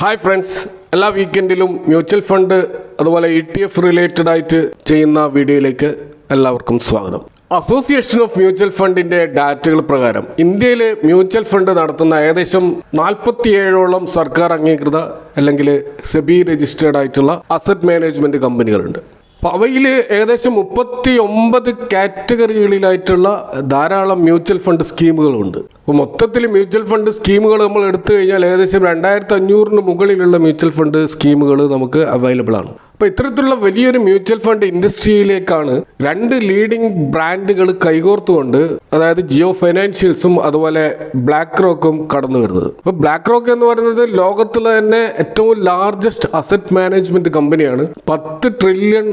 Hi friends, എല്ലാ വീക്കെൻഡിലും mutual fund അതുപോലെ ETF related ആയിട്ട് ചെയ്യുന്ന വീഡിയോയിലേക്ക് എല്ലാവർക്കും സ്വാഗതം. അസോസിയേഷൻ ഓഫ് മ്യൂച്വൽ ഫണ്ടിന്റെ ഡാറ്റകൾ പ്രകാരം ഇന്ത്യയിൽ മ്യൂച്വൽ ഫണ്ട് നടത്തുന്ന ഏകദേശം 47ഓളം സർക്കാർ അംഗീകൃത അല്ലെങ്കിൽ സെബി രജിസ്റ്റേർഡ് ആയിട്ടുള്ള അസറ്റ് മാനേജ്മെന്റ് കമ്പനികളുണ്ട്. അപ്പോൾ അവയിൽ ഏകദേശം 39 കാറ്റഗറികളിലായിട്ടുള്ള ധാരാളം മ്യൂച്വൽ ഫണ്ട് സ്കീമുകളുണ്ട്. അപ്പോൾ മൊത്തത്തിൽ മ്യൂച്വൽ ഫണ്ട് സ്കീമുകൾ നമ്മൾ എടുത്തു കഴിഞ്ഞാൽ ഏകദേശം 2500 മുകളിലുള്ള മ്യൂച്വൽ ഫണ്ട് സ്കീമുകൾ നമുക്ക് അവൈലബിൾ ആണ്. അപ്പോൾ ഇത്തരത്തിലുള്ള വലിയൊരു മ്യൂച്വൽ ഫണ്ട് ഇൻഡസ്ട്രിയിലേക്കാണ് രണ്ട് ലീഡിംഗ് ബ്രാൻഡുകൾ കൈകോർത്തുകൊണ്ട്, അതായത് ജിയോ ഫൈനാൻഷ്യൽസും അതുപോലെ ബ്ലാക്ക് റോക്കും കടന്നു വരുന്നത്. അപ്പോൾ ബ്ലാക്ക് റോക്ക് എന്ന് പറയുന്നത് ലോകത്തിലെ തന്നെ ഏറ്റവും ലാർജസ്റ്റ് അസറ്റ് മാനേജ്മെന്റ് കമ്പനിയാണ്. $10 ട്രില്യൺ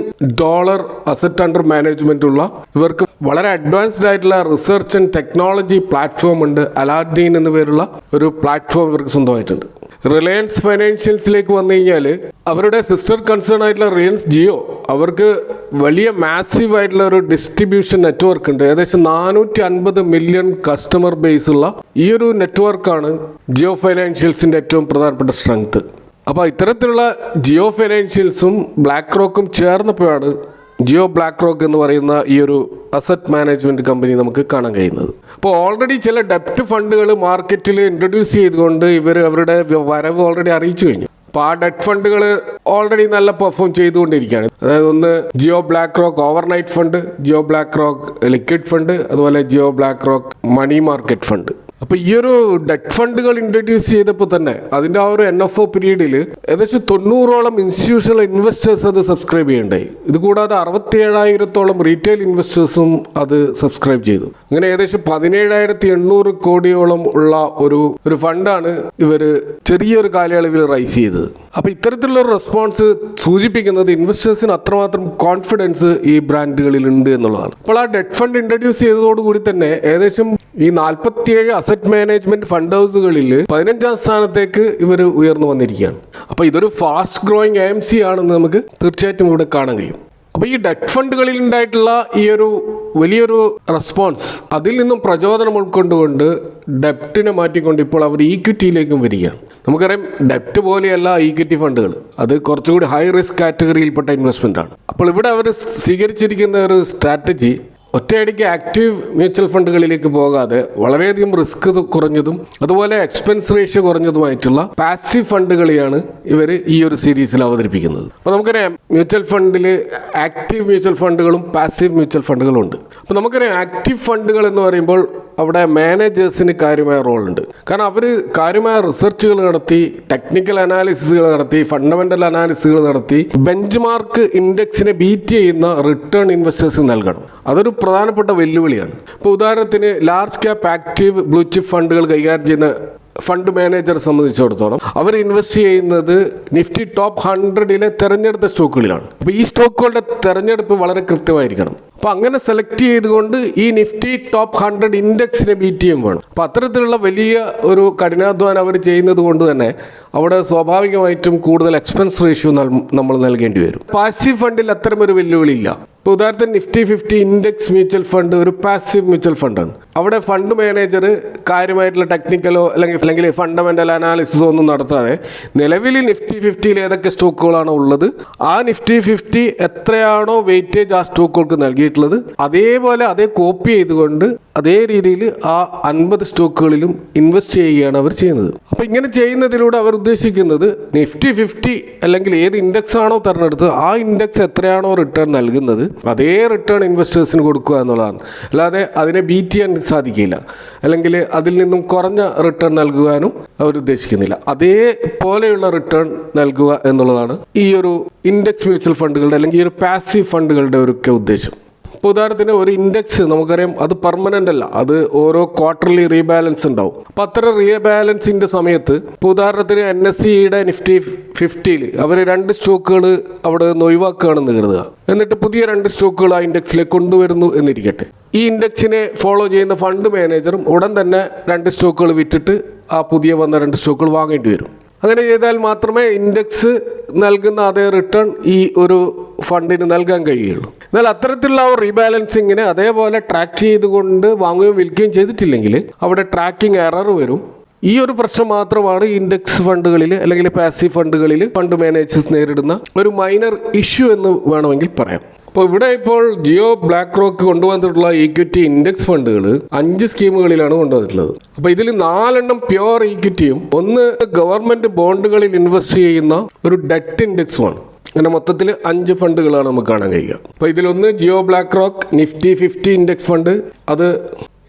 അസറ്റ് അണ്ടർ മാനേജ്മെന്റ് ഉള്ള ഇവർക്ക് വളരെ അഡ്വാൻസ്ഡ് ആയിട്ടുള്ള റിസർച്ച് ആൻഡ് ടെക്നോളജി പ്ലാറ്റ്ഫോം ഉണ്ട്. അലാദ്ദീൻ എന്ന പേരുള്ള ഒരു പ്ലാറ്റ്ഫോം ഇവർക്ക് സ്വന്തമായിട്ടുണ്ട്. റിലയൻസ് ഫൈനാൻഷ്യൽസിലേക്ക് വന്നു കഴിഞ്ഞാൽ അവരുടെ സിസ്റ്റർ കൺസേൺ ആയിട്ടുള്ള റിലയൻസ് ജിയോ, അവർക്ക് വലിയ മാസീവ് ആയിട്ടുള്ള ഒരു ഡിസ്ട്രിബ്യൂഷൻ നെറ്റ്വർക്ക് ഉണ്ട്. ഏകദേശം 450 മില്യൺ കസ്റ്റമർ ബേസ് ഉള്ള ഈ ഒരു നെറ്റ്വർക്കാണ് ജിയോ ഫൈനാൻഷ്യൽസിന്റെ ഏറ്റവും പ്രധാനപ്പെട്ട സ്ട്രെങ്ത്. അപ്പോൾ ഇത്തരത്തിലുള്ള ജിയോ ഫൈനാൻഷ്യൽസും ബ്ലാക്ക് റോക്കും ചേർന്നപ്പോഴാണ് ജിയോ ബ്ലാക്ക് റോക്ക് എന്ന് പറയുന്ന ഈ ഒരു അസറ്റ് മാനേജ്മെന്റ് കമ്പനി നമുക്ക് കാണാൻ കഴിയുന്നത്. അപ്പോൾ ഓൾറെഡി ചില ഡെപ്റ്റ് ഫണ്ടുകൾ മാർക്കറ്റിൽ ഇൻട്രൊഡ്യൂസ് ചെയ്തുകൊണ്ട് ഇവർ അവരുടെ വരവ് ഓൾറെഡി അറിയിച്ചു കഴിഞ്ഞു. അപ്പോൾ ആ ഡെറ്റ് ഫണ്ടുകൾ ഓൾറെഡി നല്ല പെർഫോം ചെയ്തുകൊണ്ടിരിക്കുകയാണ്. അതായത് ഒന്ന് Jio BlackRock overnight fund, Jio BlackRock liquid fund, അതുപോലെ Jio BlackRock money market fund. അപ്പോൾ ഈ ഒരു ഡെറ്റ് ഫണ്ടുകൾ ഇൻട്രൊഡ്യൂസ് ചെയ്തപ്പോൾ തന്നെ അതിൻ്റെ ആ ഒരു NFO പീരീഡിൽ ഏകദേശം 90ഓളം ഇൻസ്റ്റിറ്റ്യൂഷണൽ ഇൻവെസ്റ്റേഴ്സ് അത് സബ്സ്ക്രൈബ് ചെയ്യണ്ടായി. ഇത് കൂടാതെ 67,000ഓളം റീറ്റെയിൽ ഇൻവെസ്റ്റേഴ്സും അത് സബ്സ്ക്രൈബ് ചെയ്തു. അങ്ങനെ ഏകദേശം 17,800 കോടിയോളം ഉള്ള ഒരു ഫണ്ടാണ് ഇവർ ചെറിയൊരു കാലയളവിൽ റൈസ് ചെയ്തത്. അപ്പോൾ ഇത്തരത്തിലുള്ള ഒരു റെസ്പോൺസ് സൂചിപ്പിക്കുന്നത് ഇൻവെസ്റ്റേഴ്സിന് അത്രമാത്രം കോൺഫിഡൻസ് ഈ ബ്രാൻഡുകളിൽ ഉണ്ട് എന്നുള്ളതാണ്. അപ്പോൾ ആ ഡെറ്റ് ഫണ്ട് ഇൻട്രൊഡ്യൂസ് ചെയ്തതോടുകൂടി തന്നെ ഏകദേശം ഈ 47 അസറ്റ് മാനേജ്മെന്റ് ഫണ്ട് ഹൗസുകളിൽ 15ാം സ്ഥാനത്തേക്ക് ഇവർ ഉയർന്നു വന്നിരിക്കുകയാണ്. അപ്പോൾ ഇതൊരു ഫാസ്റ്റ് ഗ്രോയിങ് AMC ആണെന്ന് നമുക്ക് തീർച്ചയായിട്ടും ഇവിടെ കാണാൻ കഴിയും. അപ്പോൾ ഈ ഡെറ്റ് ഫണ്ടുകളിൽ ഉണ്ടായിട്ടുള്ള ഈ ഒരു വലിയൊരു റെസ്പോൺസ്, അതിൽ നിന്നും പ്രചോദനം ഉൾക്കൊണ്ടുകൊണ്ട് ഡെപ്റ്റിനെ മാറ്റിക്കൊണ്ട് ഇപ്പോൾ അവർ ഈക്വിറ്റിയിലേക്കും വരികയാണ്. നമുക്കറിയാം, ഡെപ്റ്റ് പോലെയല്ല ഈക്വിറ്റി ഫണ്ടുകൾ, അത് കുറച്ചുകൂടി ഹൈ റിസ്ക് കാറ്റഗറിയിൽപ്പെട്ട ഇൻവെസ്റ്റ്മെന്റ് ആണ്. അപ്പോൾ ഇവിടെ അവർ സ്വീകരിച്ചിരിക്കുന്ന ഒരു സ്ട്രാറ്റജി ഒറ്റയടിക്ക് ആക്റ്റീവ് മ്യൂച്വൽ ഫണ്ടുകളിലേക്ക് പോകാതെ വളരെയധികം റിസ്ക് കുറഞ്ഞതും അതുപോലെ എക്സ്പെൻസ് റേഷ്യോ കുറഞ്ഞതുമായിട്ടുള്ള പാസീവ് ഫണ്ടുകളെയാണ് ഇവർ ഈ ഒരു സീരീസിൽ അവതരിപ്പിക്കുന്നത്. അപ്പോൾ നമുക്കറിയാം, മ്യൂച്വൽ ഫണ്ടിൽ ആക്റ്റീവ് മ്യൂച്വൽ ഫണ്ടുകളും പാസീവ് മ്യൂച്വൽ ഫണ്ടുകളും ഉണ്ട്. അപ്പോൾ നമുക്കറിയാം, ആക്റ്റീവ് ഫണ്ടുകൾ എന്ന് പറയുമ്പോൾ അവിടെ മാനേജേഴ്സിന് കാര്യമായ റോളുണ്ട്. കാരണം അവർ കാര്യമായ റിസർച്ചുകൾ നടത്തി, ടെക്നിക്കൽ അനാലിസിസുകൾ നടത്തി, ഫണ്ടമെന്റൽ അനാലിസിസുകൾ നടത്തി ബെഞ്ച് മാർക്ക് ഇൻഡെക്സിനെ ബീറ്റ് ചെയ്യുന്ന റിട്ടേൺ ഇൻവെസ്റ്റേഴ്സ് നൽകണം. അതൊരു പ്രധാനപ്പെട്ട വെല്ലുവിളിയാണ്. ഇപ്പോൾ ഉദാഹരണത്തിന് large cap active blue chip ഫണ്ടുകൾ കൈകാര്യം ചെയ്യുന്ന ഫണ്ട് മാനേജറെ സംബന്ധിച്ചിടത്തോളം അവർ ഇൻവെസ്റ്റ് ചെയ്യുന്നത് നിഫ്റ്റി ടോപ്പ് 100ലെ തെരഞ്ഞെടുത്ത സ്റ്റോക്കുകളിലാണ്. അപ്പോൾ ഈ സ്റ്റോക്കുകളുടെ തെരഞ്ഞെടുപ്പ് വളരെ കൃത്യമായിരിക്കണം. അപ്പോൾ അങ്ങനെ സെലക്ട് ചെയ്തുകൊണ്ട് ഈ നിഫ്റ്റി ടോപ്പ് 100 ഇൻഡെക്സിനെ ബീറ്റ് ചെയ്യും വേണം. അപ്പോൾ അത്തരത്തിലുള്ള വലിയ ഒരു കഠിനാധ്വാനം അവർ ചെയ്യുന്നത് കൊണ്ട് തന്നെ അവിടെ സ്വാഭാവികമായിട്ടും കൂടുതൽ എക്സ്പെൻസ് റേഷ്യോ നമ്മൾ നൽകേണ്ടി വരും. പാസീവ് ഫണ്ടിൽ അത്തരമൊരു വെല്ലുവിളി ഇല്ല. ഇപ്പോൾ ഉദാഹരണത്തിന് നിഫ്റ്റി 50 ഇൻഡെക്സ് മ്യൂച്വൽ ഫണ്ട് ഒരു പാസീവ് മ്യൂച്വൽ ഫണ്ടാണ്. അവിടെ ഫണ്ട് മാനേജർ കാര്യമായിട്ടുള്ള ടെക്നിക്കലോ അല്ലെങ്കിൽ ഫണ്ടമെന്റൽ അനാലിസിസോ ഒന്നും നടത്താതെ നിലവിൽ നിഫ്റ്റി 50ൽ ഏതൊക്കെ സ്റ്റോക്കുകളാണോ ഉള്ളത്, ആ നിഫ്റ്റി 50 എത്രയാണോ വെയിറ്റേജ് ആ സ്റ്റോക്കുകൾക്ക് നൽകിയിട്ടുള്ളത് അതേപോലെ അതേ കോപ്പി ചെയ്തുകൊണ്ട് അതേ രീതിയിൽ ആ 50 സ്റ്റോക്കുകളിലും ഇൻവെസ്റ്റ് ചെയ്യുകയാണ് അവർ ചെയ്യുന്നത്. അപ്പോൾ ഇങ്ങനെ ചെയ്യുന്നതിലൂടെ അവർ ഉദ്ദേശിക്കുന്നത് നിഫ്റ്റി 50 അല്ലെങ്കിൽ ഏത് ഇൻഡെക്സ് ആണോ തിരഞ്ഞെടുത്തത് ആ ഇൻഡെക്സ് എത്രയാണോ റിട്ടേൺ നൽകുന്നത് അതേ റിട്ടേൺ ഇൻവെസ്റ്റേഴ്സിന് കൊടുക്കുക എന്നുള്ളതാണ്. അല്ലാതെ അതിനെ ബീറ്റ് ചെയ്യാൻ സാധിക്കില്ല, അല്ലെങ്കിൽ അതിൽ നിന്നും കുറഞ്ഞ റിട്ടേൺ നൽകുവാനും അവർ ഉദ്ദേശിക്കുന്നില്ല. അതേപോലെയുള്ള റിട്ടേൺ നൽകുക എന്നുള്ളതാണ് ഈ ഒരു ഇൻഡെക്സ് മ്യൂച്വൽ ഫണ്ടുകളുടെ അല്ലെങ്കിൽ ഈ ഒരു പാസീവ് ഫണ്ടുകളുടെ ഒക്കെ ഉദ്ദേശം. ഇപ്പോൾ ഉദാഹരണത്തിന് ഒരു ഇൻഡെക്സ് നമുക്കറിയാം, അത് പെർമനൻ്റ് അല്ല, അത് ഓരോ ക്വാർട്ടർലി റീബാലൻസ് ഉണ്ടാവും. അപ്പോൾ അത്തരം റീബാലൻസിൻ്റെ സമയത്ത് ഇപ്പോൾ ഉദാഹരണത്തിന് NSEയുടെ നിഫ്റ്റി 50ൽ അവർ 2 സ്റ്റോക്കുകൾ അവിടെ നിന്ന് ഒഴിവാക്കുകയാണെന്ന് കരുതുക. എന്നിട്ട് പുതിയ 2 സ്റ്റോക്കുകൾ ആ ഇൻഡെക്സിലേക്ക് കൊണ്ടുവരുന്നു എന്നിരിക്കട്ടെ. ഈ ഇൻഡെക്സിനെ ഫോളോ ചെയ്യുന്ന ഫണ്ട് മാനേജറും ഉടൻ തന്നെ 2 സ്റ്റോക്കുകൾ വിറ്റിട്ട് ആ പുതിയ വന്ന 2 സ്റ്റോക്കുകൾ വാങ്ങേണ്ടി വരും. അങ്ങനെ ചെയ്താൽ മാത്രമേ ഇൻഡെക്സ് നൽകുന്ന അതേ റിട്ടേൺ ഈ ഒരു ഫണ്ടിന് നൽകാൻ കഴിയുള്ളൂ. എന്നാൽ അത്തരത്തിലുള്ള റീബാലൻസിങ്ങിനെ അതേപോലെ ട്രാക്ക് ചെയ്തുകൊണ്ട് വാങ്ങുകയും വിൽക്കുകയും ചെയ്തിട്ടില്ലെങ്കിൽ അവിടെ ട്രാക്കിംഗ് എറർ വരും. ഈ ഒരു പ്രശ്നം മാത്രമാണ് ഇൻഡെക്സ് ഫണ്ടുകളിൽ അല്ലെങ്കിൽ പാസീവ് ഫണ്ടുകളിൽ ഫണ്ട് മാനേജേഴ്സ് നേരിടുന്ന ഒരു മൈനർ ഇഷ്യൂ എന്ന് വേണമെങ്കിൽ പറയാം. അപ്പോൾ ഇവിടെ ഇപ്പോൾ ജിയോ ബ്ലാക്ക് റോക്ക് കൊണ്ടുവന്നിട്ടുള്ള ഈക്വിറ്റി ഇൻഡെക്സ് ഫണ്ടുകൾ 5 സ്കീമുകളിലാണ് കൊണ്ടുവന്നിട്ടുള്ളത്. അപ്പോൾ ഇതിൽ 4 പ്യുവർ ഈക്വിറ്റിയും 1 ഗവൺമെന്റ് ബോണ്ടുകളിൽ ഇൻവെസ്റ്റ് ചെയ്യുന്ന ഒരു ഡെറ്റ് ഇൻഡെക്സുമാണ്. അങ്ങനെ മൊത്തത്തിൽ 5 ഫണ്ടുകളാണ് നമുക്ക് കാണാൻ കഴിയുക. അപ്പോൾ ഇതിലൊന്ന് Jio BlackRock Nifty 50 index fund. അത്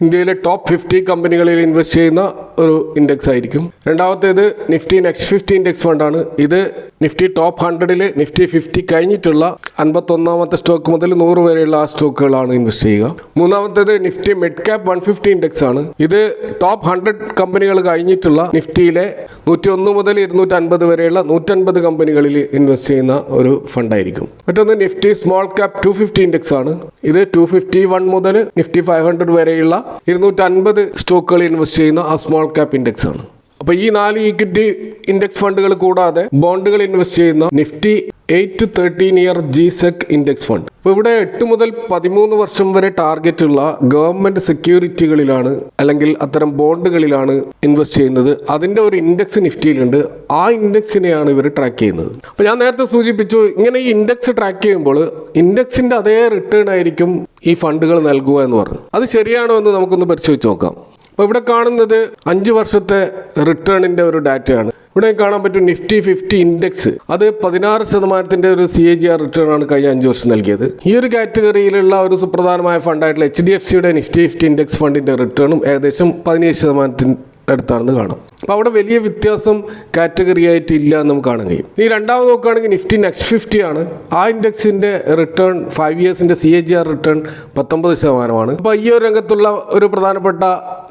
ഇന്ത്യയിലെ ടോപ്പ് 50 കമ്പനികളിൽ ഇൻവെസ്റ്റ് ചെയ്യുന്ന ഒരു ഇൻഡെക്സ് ആയിരിക്കും. രണ്ടാമത്തേത് നിഫ്റ്റി നെക്സ്റ്റ് 50 ഇൻഡെക്സ് ഫണ്ടാണ്. ഇത് നിഫ്റ്റി ടോപ്പ് 100ൽ നിഫ്റ്റി 50 കഴിഞ്ഞിട്ടുള്ള 51ാമത്തെ സ്റ്റോക്ക് മുതൽ 100 വരെയുള്ള ആ സ്റ്റോക്കുകളാണ് ഇൻവെസ്റ്റ് ചെയ്യുക. മൂന്നാമത്തേത് നിഫ്റ്റി മിഡ് ക്യാപ് 150 ഇൻഡെക്സ് ആണ്. ഇത് ടോപ്പ് 100 കമ്പനികൾ കഴിഞ്ഞിട്ടുള്ള നിഫ്റ്റിയിലെ 101 മുതൽ 250 വരെയുള്ള 150 കമ്പനികളിൽ ഇൻവെസ്റ്റ് ചെയ്യുന്ന ഒരു ഫണ്ടായിരിക്കും. മറ്റൊന്ന് നിഫ്റ്റി സ്മോൾ ക്യാപ് 250 ഇൻഡെക്സ് ആണ്. ഇത് 251 മുതൽ നിഫ്റ്റി 500 വരെയുള്ള 250 സ്റ്റോക്കുകൾ ഇൻവെസ്റ്റ് ചെയ്യുന്ന ആ സ്മോൾ ക്യാപ് ഇൻഡെക്സ് ആണ്. അപ്പോൾ ഈ 4 ഈക്വിറ്റി ഇൻഡെക്സ് ഫണ്ടുകൾ കൂടാതെ ബോണ്ടുകൾ ഇൻവെസ്റ്റ് ചെയ്യുന്ന നിഫ്റ്റി 8 13 ഇയർ ജിസെക് ഇൻഡെക്സ് ഫണ്ട്. അപ്പോൾ ഇവിടെ 8 മുതൽ 13 വർഷം വരെ ടാർഗറ്റ് ഉള്ള ഗവൺമെന്റ് സെക്യൂരിറ്റികളിലാണ് അല്ലെങ്കിൽ അത്തരം ബോണ്ടുകളിലാണ് ഇൻവെസ്റ്റ് ചെയ്യുന്നത്. അതിന്റെ ഒരു ഇൻഡെക്സ് നിഫ്റ്റിയിലുണ്ട്. ആ ഇൻഡെക്സിനെയാണ് ഇവർ ട്രാക്ക് ചെയ്യുന്നത്. അപ്പോൾ ഞാൻ നേരത്തെ സൂചിപ്പിച്ചു, ഇങ്ങനെ ഈ ഇൻഡെക്സ് ട്രാക്ക് ചെയ്യുമ്പോൾ ഇൻഡെക്സിന്റെ അതേ റിട്ടേൺ ആയിരിക്കും ഈ ഫണ്ടുകൾ നൽകുക എന്ന് പറഞ്ഞു. അത് ശരിയാണോ എന്ന് നമുക്കൊന്ന് പരിശോധിച്ച് നോക്കാം. അപ്പോൾ ഇവിടെ കാണുന്നത് 5 വർഷത്തെ റിട്ടേണിന്റെ ഒരു ഡാറ്റയാണ്. ഇവിടെ കാണാൻ പറ്റും നിഫ്റ്റി 50 ഇൻഡെക്സ്. അത് 16% ഒരു CAGR റിട്ടേൺ ആണ് കഴിഞ്ഞ 5 വർഷം നൽകിയത്. ഈ ഒരു കാറ്റഗറിയിലുള്ള ഒരു സുപ്രധാനമായ ഫണ്ടായിട്ടുള്ള HDFCയുടെ നിഫ്റ്റി 50 ഇൻഡെക്സ് ഫണ്ടിന്റെ റിട്ടേണും ഏകദേശം 17% അടുത്താണെന്ന് കാണാം. അപ്പോൾ അവിടെ വലിയ വ്യത്യാസം കാറ്റഗറി ആയിട്ട് ഇല്ല എന്ന് നമുക്ക് കാണാൻ കഴിയും. ഈ രണ്ടാമത് നോക്കുകയാണെങ്കിൽ നിഫ്റ്റി നെക്സ്റ്റ് 50 ആണ്. ആ ഇൻഡെക്സിന്റെ റിട്ടേൺ 5 ഇയേഴ്സിന്റെ CAGR റിട്ടേൺ 19%. അപ്പോൾ ഈ ഒരു രംഗത്തുള്ള ഒരു പ്രധാനപ്പെട്ട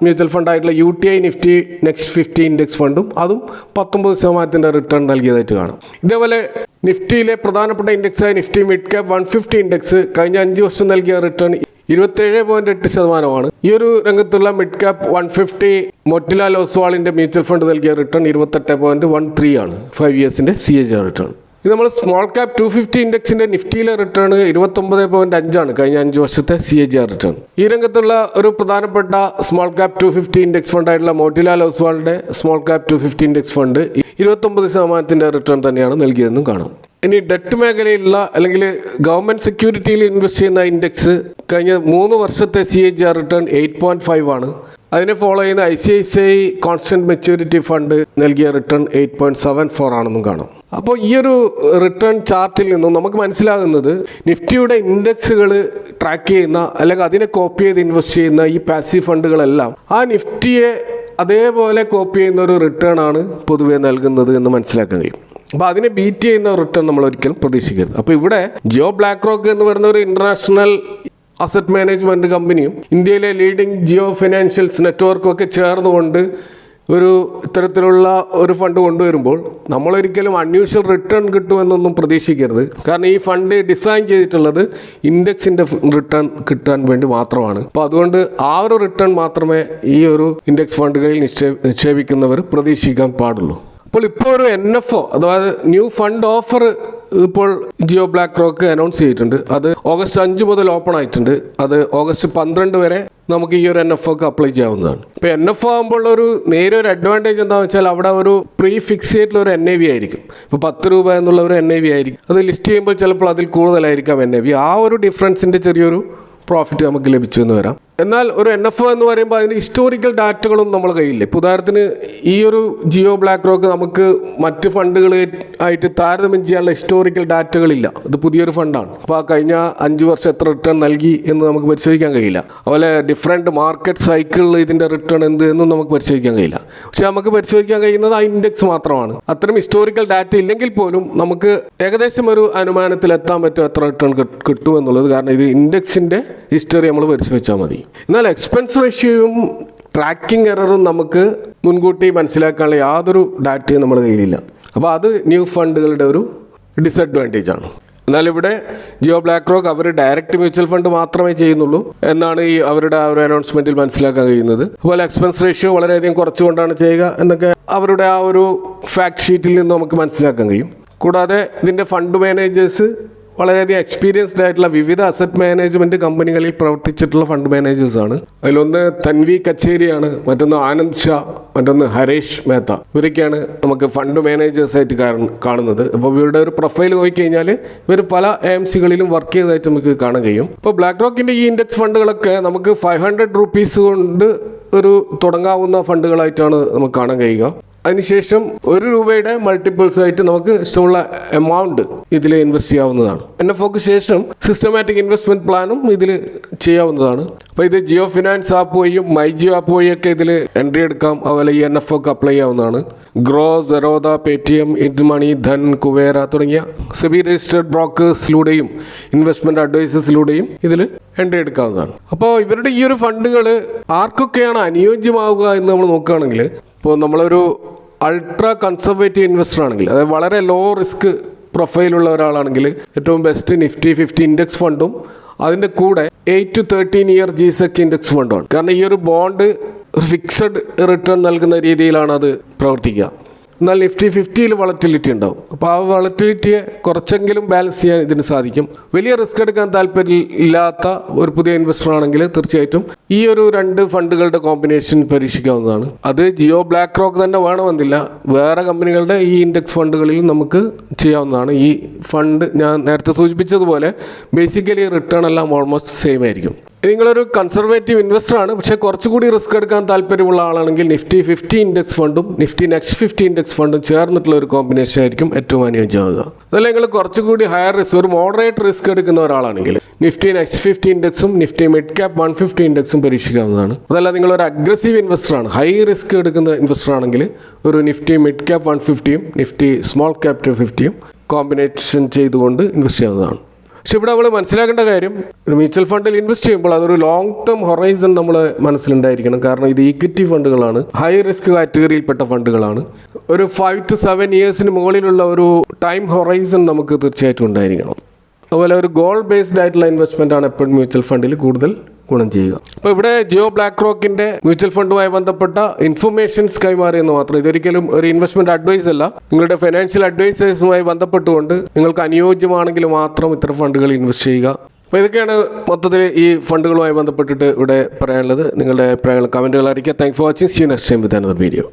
മ്യൂച്വൽ ഫണ്ടായിട്ടുള്ള UTI നിഫ്റ്റി നെക്സ്റ്റ് 50 ഇൻഡെക്സ് ഫണ്ടും അതും 19% റിട്ടേൺ നൽകിയതായിട്ട് കാണാം. ഇതേപോലെ നിഫ്റ്റിയിലെ പ്രധാനപ്പെട്ട ഇൻഡെക്സായ നിഫ്റ്റി മിഡ് ക്യാപ് 150 ഇൻഡെക്സ് കഴിഞ്ഞ 5 വർഷം നൽകിയ റിട്ടേൺ 27.8%. ഈ ഒരു രംഗത്തുള്ള മിഡ് ക്യാപ് 150 മോട്ടിലാൽ ഒസ്വാളിന്റെ മ്യൂച്വൽ ഫണ്ട് നൽകിയ റിട്ടേൺ 28.13 ആണ് 5 ഇയേഴ്സിന്റെ CAGR റിട്ടേൺ. ഇത് നമ്മൾ സ്മോൾ ക്യാപ് 250 ഇൻഡെക്സിന്റെ നിഫ്റ്റിയിലെ റിട്ടേൺ 29.5 ആണ് കഴിഞ്ഞ 5 വർഷത്തെ CAGR റിട്ടേൺ. ഈ രംഗത്തുള്ള ഒരു പ്രധാനപ്പെട്ട സ്മോൾ ക്യാപ് 250 ഇൻഡെക്സ് ഫണ്ടായിട്ടുള്ള മോട്ടിലാൽ ഒസ്വാളിന്റെ small cap 250 index fund 29% return തന്നെയാണ് നൽകിയതെന്നും കാണാം. ഇനി ഡെറ്റ് മേഖലയിലുള്ള അല്ലെങ്കിൽ ഗവൺമെന്റ് സെക്യൂരിറ്റിയിൽ ഇൻവെസ്റ്റ് ചെയ്യുന്ന ഇൻഡെക്സ് കഴിഞ്ഞ 3 വർഷത്തെ CAGR റിട്ടേൺ 8.5 ആണ്. അതിനെ ഫോളോ ചെയ്യുന്ന ICICI കോൺസ്റ്റന്റ് മെച്യൂരിറ്റി ഫണ്ട് നൽകിയ റിട്ടേൺ 8.74 ആണെന്നും കാണാം. അപ്പോൾ ഈ ഒരു റിട്ടേൺ ചാർട്ടിൽ നിന്നും നമുക്ക് മനസ്സിലാകുന്നത് നിഫ്റ്റിയുടെ ഇൻഡെക്സുകൾ ട്രാക്ക് ചെയ്യുന്ന അല്ലെങ്കിൽ അതിനെ കോപ്പി ചെയ്ത് ഇൻവെസ്റ്റ് ചെയ്യുന്ന ഈ പാസീവ് ഫണ്ടുകളെല്ലാം ആ നിഫ്റ്റിയെ അതേപോലെ കോപ്പി ചെയ്യുന്ന ഒരു റിട്ടേൺ ആണ് പൊതുവെ നൽകുന്നത് എന്ന് മനസ്സിലാക്കാൻ കഴിയും. അപ്പോൾ അതിനെ ബീറ്റ് ചെയ്യുന്ന റിട്ടേൺ നമ്മൾ ഒരിക്കലും പ്രതീക്ഷിക്കരുത്. അപ്പോൾ ഇവിടെ ജിയോ ബ്ലാക്ക് റോക്ക് എന്ന് പറയുന്ന ഒരു ഇന്റർനാഷണൽ അസറ്റ് മാനേജ്മെന്റ് കമ്പനിയും ഇന്ത്യയിലെ ലീഡിംഗ് ജിയോ ഫിനാൻഷ്യൽസ് നെറ്റ്വർക്കും ഒക്കെ ചേർന്നുകൊണ്ട് ഒരു ഇത്തരത്തിലുള്ള ഒരു ഫണ്ട് കൊണ്ടുവരുമ്പോൾ നമ്മളൊരിക്കലും അൺയൂഷ്വൽ റിട്ടേൺ കിട്ടുമെന്നൊന്നും പ്രതീക്ഷിക്കരുത്. കാരണം ഈ ഫണ്ട് ഡിസൈൻ ചെയ്തിട്ടുള്ളത് ഇൻഡെക്സിന്റെ റിട്ടേൺ കിട്ടാൻ വേണ്ടി മാത്രമാണ്. അപ്പോൾ അതുകൊണ്ട് ആ ഒരു റിട്ടേൺ മാത്രമേ ഈ ഒരു ഇൻഡെക്സ് ഫണ്ടുകളിൽ നിക്ഷേപിക്കുന്നവർ പ്രതീക്ഷിക്കാൻ പാടുള്ളൂ. ഇപ്പോൾ ഒരു NFO അതായത് ന്യൂ ഫണ്ട് ഓഫർ ഇപ്പോൾ ജിയോ ബ്ലാക്ക് റോക്ക് അനൗൺസ് ചെയ്തിട്ടുണ്ട്. അത് August 5 മുതൽ ഓപ്പൺ ആയിട്ടുണ്ട്. അത് August 12 വരെ നമുക്ക് ഈ ഒരു NFOക്ക് അപ്ലൈ ചെയ്യാവുന്നതാണ്. ഇപ്പോൾ NFO ആകുമ്പോൾ ഒരു നേരൊരു അഡ്വാൻറ്റേജ് എന്താണെന്ന് വെച്ചാൽ അവിടെ ഒരു പ്രീ ഫിക്സ് ചെയ്തിട്ടുള്ള ഒരു NAV ആയിരിക്കും. ഇപ്പോൾ 10 രൂപ എന്നുള്ള ഒരു NAV ആയിരിക്കും. അത് ലിസ്റ്റ് ചെയ്യുമ്പോൾ ചിലപ്പോൾ അതിൽ കൂടുതലായിരിക്കാം NAV. ആ ഒരു ഡിഫറൻസിൻ്റെ ചെറിയൊരു പ്രോഫിറ്റ് നമുക്ക് ലഭിച്ചു എന്ന് വരാം. എന്നാൽ ഒരു NFO എന്ന് പറയുമ്പോൾ അതിന് ഹിസ്റ്റോറിക്കൽ ഡാറ്റകളും നമ്മൾ കയ്യില്ല. ഇപ്പോൾ ഉദാഹരണത്തിന് ഈ ഒരു ജിയോ ബ്ലാക്ക് റോക്ക് നമുക്ക് മറ്റ് ഫണ്ടുകൾ ആയിട്ട് താരതമ്യം ചെയ്യാനുള്ള ഹിസ്റ്റോറിക്കൽ ഡാറ്റകളില്ല. ഇത് പുതിയൊരു ഫണ്ടാണ്. അപ്പോൾ ആ കഴിഞ്ഞ 5 വർഷം എത്ര റിട്ടേൺ നൽകി എന്ന് നമുക്ക് പരിശോധിക്കാൻ കഴിയില്ല. അതുപോലെ ഡിഫറെൻറ്റ് മാർക്കറ്റ് സൈക്കിളിൽ ഇതിൻ്റെ റിട്ടേൺ എന്ത് എന്നും നമുക്ക് പരിശോധിക്കാൻ കഴിയില്ല. പക്ഷേ നമുക്ക് പരിശോധിക്കാൻ കഴിയുന്നത് ആ ഇൻഡെക്സ് മാത്രമാണ്. അത്തരം ഹിസ്റ്റോറിക്കൽ ഡാറ്റ ഇല്ലെങ്കിൽ പോലും നമുക്ക് ഏകദേശം ഒരു അനുമാനത്തിൽ എത്താൻ പറ്റും എത്ര റിട്ടേൺ കിട്ടുമെന്നുള്ളത്. കാരണം ഇത് ഇൻഡെക്സിൻ്റെ ഹിസ്റ്ററി നമ്മൾ പരിശോധിച്ചാൽ മതി. എന്നാൽ എക്സ്പെൻസ് റേഷ്യോയും ട്രാക്കിംഗ് എററും നമുക്ക് മുൻകൂട്ടി മനസ്സിലാക്കാനുള്ള യാതൊരു ഡാറ്റയും നമ്മുടെ കയ്യിലില്ല. അപ്പോൾ അത് ന്യൂ ഫണ്ടുകളുടെ ഒരു ഡിസഡ്വാൻറ്റേജ് ആണ്. എന്നാൽ ഇവിടെ ജിയോ ബ്ലാക്ക് റോക്ക് അവർ ഡയറക്റ്റ് മ്യൂച്വൽ ഫണ്ട് മാത്രമേ ചെയ്യുന്നുള്ളൂ എന്നാണ് ഈ അവരുടെ ആ ഒരു അനൗൺസ്മെൻറ്റിൽ മനസ്സിലാക്കാൻ കഴിയുന്നത്. അതുപോലെ എക്സ്പെൻസ് റേഷ്യോ വളരെയധികം കുറച്ചുകൊണ്ടാണ് ചെയ്യുക എന്നൊക്കെ അവരുടെ ആ ഒരു ഫാക്ട് ഷീറ്റിൽ നിന്ന് നമുക്ക് മനസ്സിലാക്കാൻ കഴിയും. കൂടാതെ ഇതിൻ്റെ ഫണ്ട് മാനേജേഴ്സ് വളരെയധികം എക്സ്പീരിയൻസ്ഡ് ആയിട്ടുള്ള വിവിധ അസറ്റ് മാനേജ്മെന്റ് കമ്പനികളിൽ പ്രവർത്തിച്ചിട്ടുള്ള ഫണ്ട് മാനേജേഴ്സാണ്. അതിലൊന്ന് തൻവി കച്ചേരിയാണ്, മറ്റൊന്ന് ആനന്ദ് ഷാ, മറ്റൊന്ന് ഹരീഷ് മേത്ത. ഇവരൊക്കെയാണ് നമുക്ക് ഫണ്ട് മാനേജേഴ്സായിട്ട് കാണുന്നത്. അപ്പോൾ ഇവരുടെ ഒരു പ്രൊഫൈൽ നോക്കിക്കഴിഞ്ഞാൽ ഇവർ പല AMCകളിലും വർക്ക് ചെയ്തതായിട്ട് നമുക്ക് കാണാൻ കഴിയും. ഇപ്പോൾ ബ്ലാക്ക് റോക്കിൻ്റെ ഈ ഇൻഡെക്സ് ഫണ്ടുകളൊക്കെ നമുക്ക് 500 rupees കൊണ്ട് ഒരു തുടങ്ങാവുന്ന ഫണ്ടുകളായിട്ടാണ് നമുക്ക് കാണാൻ കഴിയുക. അതിനുശേഷം 1 രൂപയുടെ മൾട്ടിപ്പിൾസ് ആയിട്ട് നമുക്ക് ഇഷ്ടമുള്ള എമൗണ്ട് ഇതിൽ ഇൻവെസ്റ്റ് ചെയ്യാവുന്നതാണ്. NFOക്ക് ശേഷം സിസ്റ്റമാറ്റിക് ഇൻവെസ്റ്റ്മെന്റ് പ്ലാനും ഇതിൽ ചെയ്യാവുന്നതാണ്. അപ്പോൾ ഇത് ജിയോ ഫിനാൻസ് ആപ്പ് വഴിയും മൈ ജിയോ ആപ്പ് വഴിയൊക്കെ ഇതിൽ എൻട്രി എടുക്കാം. അതുപോലെ ഈ NFOക്ക് അപ്ലൈ ചെയ്യാവുന്നതാണ്. ഗ്രോ, സെറോദ, പേടിഎം, ഇൻഡ് മണി, ധൻ, കുവേര തുടങ്ങിയ സെബി രജിസ്റ്റേർഡ് ബ്രോക്കേഴ്സിലൂടെയും ഇൻവെസ്റ്റ്മെന്റ് അഡ്വൈസേഴ്സിലൂടെയും ഇതിൽ എൻട്രി എടുക്കാവുന്നതാണ്. അപ്പോൾ ഇവരുടെ ഈ ഒരു ഫണ്ടുകൾ ആർക്കൊക്കെയാണ് അനുയോജ്യമാവുക എന്ന് നമ്മൾ നോക്കുകയാണെങ്കിൽ, ഇപ്പോൾ നമ്മളൊരു അൾട്രാ കൺസർവേറ്റീവ് ഇൻവെസ്റ്റർ ആണെങ്കിൽ, അതായത് വളരെ ലോ റിസ്ക് പ്രൊഫൈലുള്ള ഒരാളാണെങ്കിൽ ഏറ്റവും ബെസ്റ്റ് നിഫ്റ്റി 50 ഇൻഡെക്സ് ഫണ്ടും അതിൻ്റെ കൂടെ 8 to 13 year G-Sec ഇൻഡെക്സ് ഫണ്ടുമാണ്. കാരണം ഈ ഒരു ബോണ്ട് ഫിക്സഡ് റിട്ടേൺ നൽകുന്ന രീതിയിലാണ് അത് പ്രവർത്തിക്കുക. എന്നാൽ നിഫ്റ്റി 50യിൽ വളറ്റിലിറ്റി ഉണ്ടാവും. അപ്പോൾ ആ വളറ്റിലിറ്റിയെ കുറച്ചെങ്കിലും ബാലൻസ് ചെയ്യാൻ ഇതിന് സാധിക്കും. വലിയ റിസ്ക് എടുക്കാൻ താല്പര്യം ഇല്ലാത്ത ഒരു പുതിയ ഇൻവെസ്റ്റർ ആണെങ്കിൽ തീർച്ചയായിട്ടും ഈ ഒരു 2 ഫണ്ടുകളുടെ കോമ്പിനേഷൻ പരീക്ഷിക്കാവുന്നതാണ്. അത് ജിയോ, ബ്ലാക്ക് റോക്ക് തന്നെ വേണമെന്നില്ല, വേറെ കമ്പനികളുടെ ഈ ഇൻഡെക്സ് ഫണ്ടുകളിൽ നമുക്ക് ചെയ്യാവുന്നതാണ്. ഈ ഫണ്ട് ഞാൻ നേരത്തെ സൂചിപ്പിച്ചതുപോലെ ബേസിക്കലി റിട്ടേൺ എല്ലാം ഓൾമോസ്റ്റ് സെയിം ആയിരിക്കും. നിങ്ങളൊരു കൺസർവേറ്റീവ് ഇൻവെസ്റ്റർ ആണ്, പക്ഷേ കുറച്ചുകൂടി റിസ്ക് എടുക്കാൻ താല്പര്യമുള്ള ആളാണെങ്കിൽ നിഫ്റ്റി 50 ഇൻഡെക്സ് ഫണ്ടും നിഫ്റ്റി നെക്സ്റ്റ് 50 ഇൻഡെക്സ് ഫണ്ടും ചേർന്നിട്ടുള്ള ഒരു കോമ്പിനേഷൻ ആയിരിക്കും ഏറ്റവും അനുയോജ്യമാകുക. അതല്ല നിങ്ങൾ കുറച്ചുകൂടി ഹയർ റിസ്ക്, ഒരു മോഡറേറ്റ് റിസ്ക് എടുക്കുന്ന ഒരാളാണെങ്കിൽ നിഫ്റ്റി നെക്സ്റ്റ് 50 ഇൻഡെക്സും നിഫ്റ്റി മിഡ് ക്യാപ് 150 ഇൻഡെക്സും പരീക്ഷിക്കാവുന്നതാണ്. അതല്ല നിങ്ങളൊരു അഗ്രസീവ് ഇൻവെസ്റ്റർ ആണ്, ഹൈ റിസ്ക് എടുക്കുന്ന ഇൻവെസ്റ്റർ ആണെങ്കിൽ ഒരു നിഫ്റ്റി മിഡ് ക്യാപ് 150യും നിഫ്റ്റി സ്മോൾ ക്യാപ് 250യും കോമ്പിനേഷൻ ചെയ്തുകൊണ്ട് ഇൻവെസ്റ്റ് ചെയ്യാവുന്നതാണ്. പക്ഷെ ഇവിടെ നമ്മൾ മനസ്സിലാക്കേണ്ട കാര്യം, ഒരു മ്യൂച്വൽ ഫണ്ടിൽ ഇൻവെസ്റ്റ് ചെയ്യുമ്പോൾ അതൊരു ലോങ് ടേം ഹൊറൈസൺ നമ്മൾ മനസ്സിലുണ്ടായിരിക്കണം. കാരണം ഇത് ഈക്വിറ്റി ഫണ്ടുകളാണ്, ഹൈ റിസ്ക് കാറ്റഗറിയിൽപ്പെട്ട ഫണ്ടുകളാണ്. ഒരു 5 to 7 years മുകളിലുള്ള ഒരു ടൈം ഹൊറൈസൺ നമുക്ക് തീർച്ചയായിട്ടും ഉണ്ടായിരിക്കണം. അതുപോലെ ഒരു ഗോൾ ബേസ്ഡ് ആയിട്ടുള്ള ഇൻവെസ്റ്റ്മെൻ്റ് ആണ് എപ്പോഴും മ്യൂച്വൽ ഫണ്ടിൽ കൂടുതൽ ഗുണം ചെയ്യുക. അപ്പോൾ ഇവിടെ ജിയോ ബ്ലാക്ക് റോക്കിൻ്റെ മ്യൂച്വൽ ഫണ്ടുമായി ബന്ധപ്പെട്ട ഇൻഫർമേഷൻസ് കൈമാറിയെന്ന് മാത്രം. ഇതൊരിക്കലും ഒരു ഇൻവെസ്റ്റ്മെൻറ്റ് അഡ്വൈസ് അല്ല. നിങ്ങളുടെ ഫൈനാൻഷ്യൽ അഡ്വൈസേഴ്സുമായി ബന്ധപ്പെട്ടുകൊണ്ട് നിങ്ങൾക്ക് അനുയോജ്യമാണെങ്കിൽ മാത്രം ഇത്തരം ഫണ്ടുകൾ ഇൻവെസ്റ്റ് ചെയ്യുക. അപ്പോൾ ഇതൊക്കെയാണ് മൊത്തത്തിൽ ഈ ഫണ്ടുകളുമായി ബന്ധപ്പെട്ടിട്ട് ഇവിടെ പറയാനുള്ളത്. നിങ്ങളുടെ അഭിപ്രായങ്ങൾ കമൻറ്റുകൾ അറിയിക്കുക. Thanks for watching. See you next time with another video.